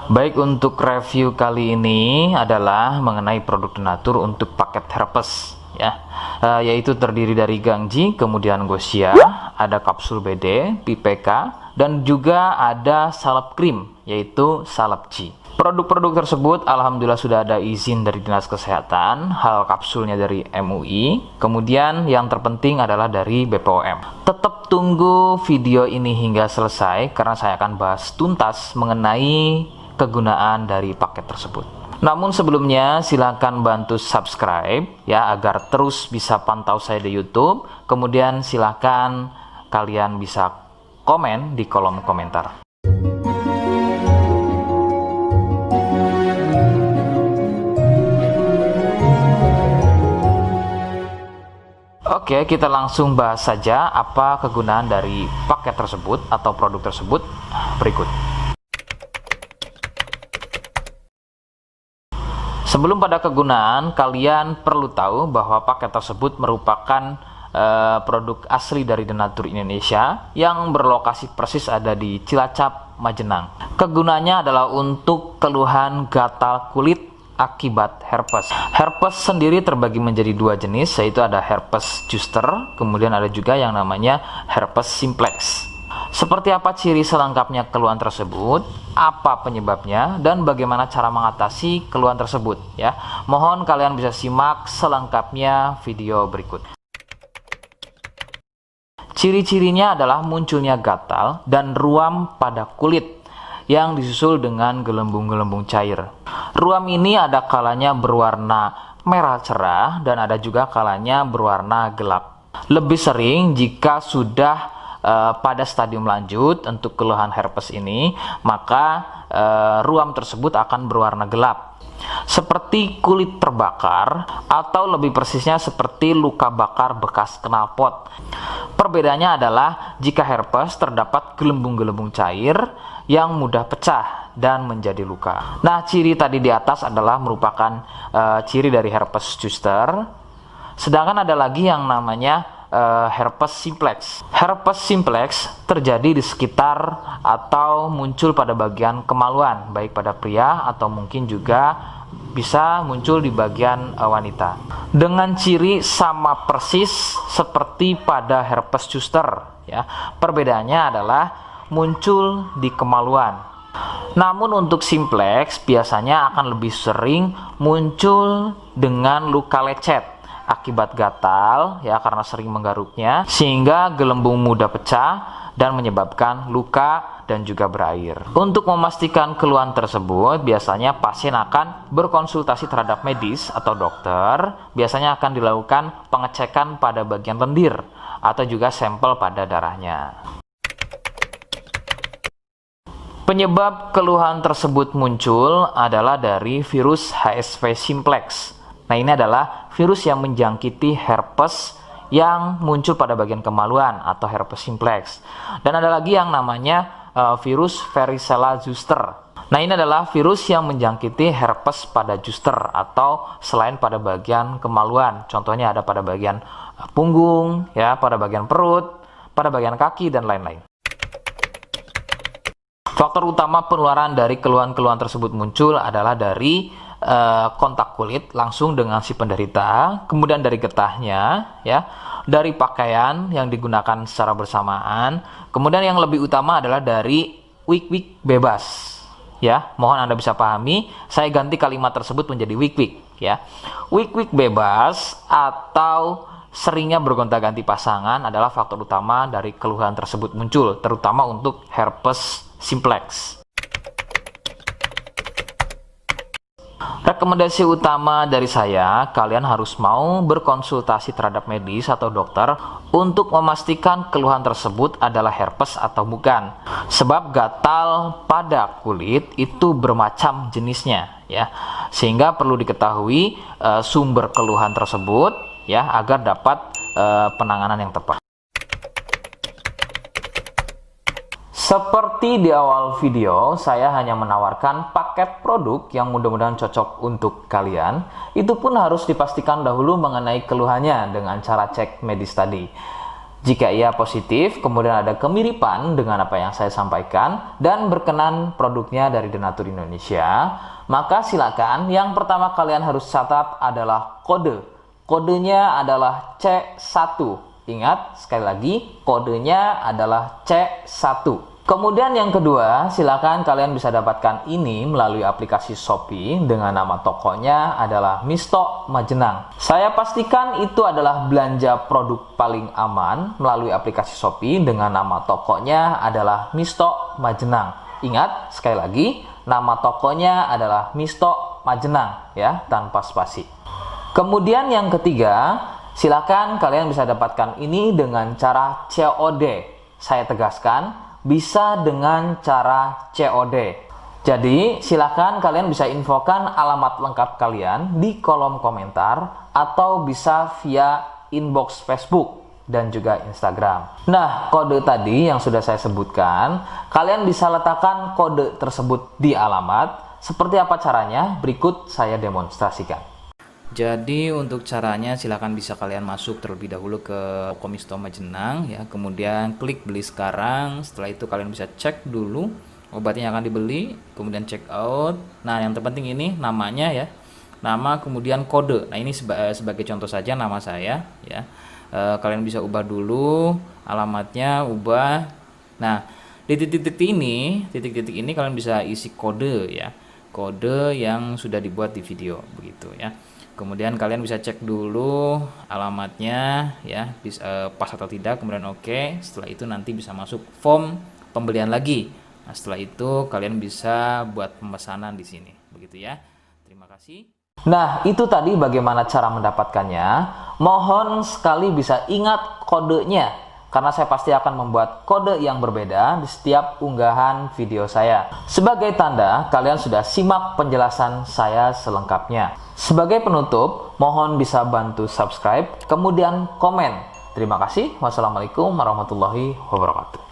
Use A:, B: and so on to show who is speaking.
A: Baik, untuk review kali ini adalah mengenai produk Denatur untuk paket herpes ya, yaitu terdiri dari Gangji, kemudian Gosia, ada kapsul BD, PPK, dan juga ada salep krim yaitu salep G. Produk-produk tersebut alhamdulillah sudah ada izin dari Dinas Kesehatan, hal kapsulnya dari MUI, kemudian yang terpenting adalah dari BPOM. Tetap tunggu video ini hingga selesai karena saya akan bahas tuntas mengenai kegunaan dari paket tersebut. Namun sebelumnya silakan bantu subscribe ya agar terus bisa pantau saya di YouTube. Kemudian silakan kalian bisa komen di kolom komentar. Oke, kita langsung bahas saja apa kegunaan dari paket tersebut atau produk tersebut berikut. Sebelum pada kegunaan, kalian perlu tahu bahwa paket tersebut merupakan produk asli dari Denatur Indonesia yang berlokasi persis ada di Cilacap, Majenang. Kegunaannya adalah untuk keluhan gatal kulit akibat herpes. Herpes sendiri terbagi menjadi dua jenis, yaitu ada herpes zoster, kemudian ada juga yang namanya herpes simplex. Seperti apa ciri selengkapnya keluhan tersebut, apa penyebabnya, dan bagaimana cara mengatasi keluhan tersebut ya. Mohon kalian bisa simak selengkapnya video berikut. Ciri-cirinya adalah munculnya gatal dan ruam pada kulit yang disusul dengan gelembung-gelembung cair. Ruam ini ada kalanya berwarna merah cerah dan ada juga kalanya berwarna gelap. Lebih sering jika sudah pada stadium lanjut untuk keluhan herpes ini, maka ruam tersebut akan berwarna gelap seperti kulit terbakar atau lebih persisnya seperti luka bakar bekas knalpot. Perbedaannya adalah jika herpes terdapat gelembung-gelembung cair yang mudah pecah dan menjadi luka. Nah, ciri tadi di atas adalah merupakan ciri dari herpes zoster. Sedangkan ada lagi yang namanya herpes simplex. Herpes simplex terjadi di sekitar atau muncul pada bagian kemaluan, baik pada pria atau mungkin juga bisa muncul di bagian wanita. Dengan ciri sama persis seperti pada herpes zoster ya. Perbedaannya adalah muncul di kemaluan. Namun untuk simplex biasanya akan lebih sering muncul dengan luka lecet akibat gatal ya, karena sering menggaruknya sehingga gelembung mudah pecah dan menyebabkan luka dan juga berair. Untuk memastikan keluhan tersebut, biasanya pasien akan berkonsultasi terhadap medis atau dokter. Biasanya akan dilakukan pengecekan pada bagian lendir atau juga sampel pada darahnya. Penyebab keluhan tersebut muncul adalah dari virus HSV simplex. Nah, ini adalah virus yang menjangkiti herpes yang muncul pada bagian kemaluan atau herpes simplex. Dan ada lagi yang namanya virus varicella zoster. Nah, ini adalah virus yang menjangkiti herpes pada zoster atau selain pada bagian kemaluan. Contohnya ada pada bagian punggung, ya, pada bagian perut, pada bagian kaki dan lain-lain. Faktor utama penularan dari keluhan-keluhan tersebut muncul adalah dari kontak kulit langsung dengan si penderita, kemudian dari getahnya ya, dari pakaian yang digunakan secara bersamaan, kemudian yang lebih utama adalah dari wik-wik bebas ya. Mohon Anda bisa pahami, saya ganti kalimat tersebut menjadi wik-wik ya. Wik-wik bebas atau seringnya bergonta-ganti pasangan adalah faktor utama dari keluhan tersebut muncul, terutama untuk herpes simplex. Rekomendasi utama dari saya, kalian harus mau berkonsultasi terhadap medis atau dokter untuk memastikan keluhan tersebut adalah herpes atau bukan. Sebab gatal pada kulit itu bermacam jenisnya ya. Sehingga perlu diketahui sumber keluhan tersebut ya agar dapat penanganan yang tepat. Seperti di awal video, saya hanya menawarkan paket produk yang mudah-mudahan cocok untuk kalian. Itu pun harus dipastikan dahulu mengenai keluhannya dengan cara cek medis tadi. Jika ia positif, kemudian ada kemiripan dengan apa yang saya sampaikan dan berkenan produknya dari Denatur Indonesia, maka silakan yang pertama kalian harus catat adalah kode. Kodenya adalah C1. Ingat, sekali lagi, kodenya adalah C1. Kemudian yang kedua, silakan kalian bisa dapatkan ini melalui aplikasi Shopee dengan nama tokonya adalah Misto Majenang. Saya pastikan itu adalah belanja produk paling aman melalui aplikasi Shopee dengan nama tokonya adalah Misto Majenang. Ingat, sekali lagi, nama tokonya adalah Misto Majenang ya, tanpa spasi. Kemudian yang ketiga, silakan kalian bisa dapatkan ini dengan cara COD. Saya tegaskan, bisa dengan cara COD. Jadi silakan kalian bisa infokan alamat lengkap kalian di kolom komentar atau bisa via inbox Facebook dan juga Instagram. Nah, kode tadi yang sudah saya sebutkan, kalian bisa letakkan kode tersebut di alamat. Seperti apa caranya? Berikut saya demonstrasikan. Jadi untuk caranya silakan bisa kalian masuk terlebih dahulu ke toko Misto Majenang ya, kemudian klik beli sekarang. Setelah itu kalian bisa cek dulu obatnya yang akan dibeli, kemudian check out. Nah, yang terpenting ini namanya ya, nama kemudian kode. Nah, ini sebagai contoh saja nama saya ya. Kalian bisa ubah dulu alamatnya, ubah. Nah, di titik-titik ini kalian bisa isi kode ya, kode yang sudah dibuat di video begitu ya. Kemudian kalian bisa cek dulu alamatnya ya, pas atau tidak, kemudian oke. Setelah itu nanti bisa masuk form pembelian lagi. Nah, setelah itu kalian bisa buat pemesanan di sini begitu ya. Terima kasih. Nah, itu tadi bagaimana cara mendapatkannya. Mohon sekali bisa ingat kodenya, karena saya pasti akan membuat kode yang berbeda di setiap unggahan video saya. Sebagai tanda, kalian sudah simak penjelasan saya selengkapnya. Sebagai penutup, mohon bisa bantu subscribe, kemudian komen. Terima kasih. Wassalamualaikum warahmatullahi wabarakatuh.